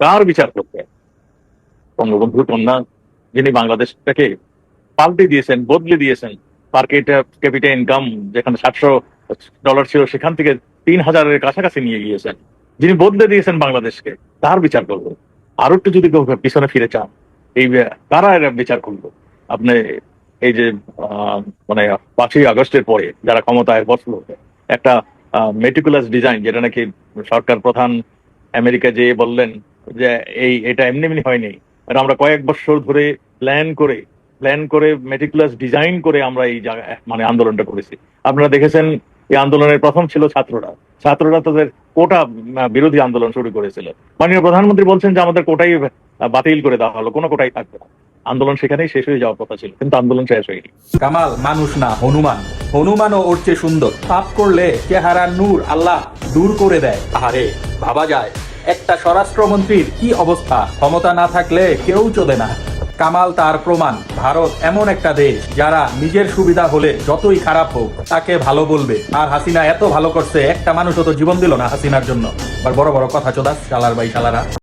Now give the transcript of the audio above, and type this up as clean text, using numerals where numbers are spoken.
কার বিচার করবে? বঙ্গবন্ধুর কন্যা, যিনি বাংলাদেশটাকে পাল্টে দিয়েছেন, বদলে দিয়েছেন। পার ক্যাপিটা ইনকাম যেখানে $700 ছিল, সেখান থেকে 3,000-এর কাছাকাছি নিয়ে গিয়েছেন, যিনি বদলে দিয়েছেন বাংলাদেশকে, তার বিচার করবো? আরো একটু যদি কেউ পিছনে ফিরে চান, এই কারা এরা বিচার করবো? আপনি এই যে মানে 5ই আগস্টের পরে যারা ক্ষমতায় বসলো, একটা মেটিকুলাস ডিজাইন, যেটা নাকি সরকার প্রধান আমেরিকা যেয়ে বললেন যে এটা এমনি এমনি হয়নি, এটা আমরা কয়েক বছর ধরে প্ল্যান করে মেটিকুলাস ডিজাইন করে আমরা এই জায়গায় মানে আন্দোলনটা করেছি। আপনারা দেখেছেন, এই আন্দোলনের প্রথম ছিল ছাত্ররা তাদের কোটা বিরোধী আন্দোলন শুরু করেছিল। মাননীয় প্রধানমন্ত্রী বলছেন যে আমাদের কোটাই বাতিল করে দেওয়া হলো, কোনো কোটাই থাকবে না। আন্দোলন সেখানেই শেষ হয়ে যাওয়ার কথা ছিল, কিন্তু আন্দোলন শেষ হয়নি। কামাল মানুষ না, হনুমান। হনুমানও ওর চেয়ে সুন্দর। পাপ করলে চেহারার নূর আল্লাহ দূর করে দেয়। আরে ভাবা যায় একটা স্বরাষ্ট্রমন্ত্রীর কি অবস্থা, ক্ষমতা না থাকলে কেউ চলে না। কামাল তার প্রমাণ। ভারত এমন একটা দেশ যারা নিজের সুবিধা হলে যতই খারাপ হোক তাকে ভালো বলবে। আর হাসিনা এত ভালো করছে, একটা মানুষও তো জীবন দিল না হাসিনার জন্য। আর বড় বড় কথা চোদাস শালার ভাই শালারা।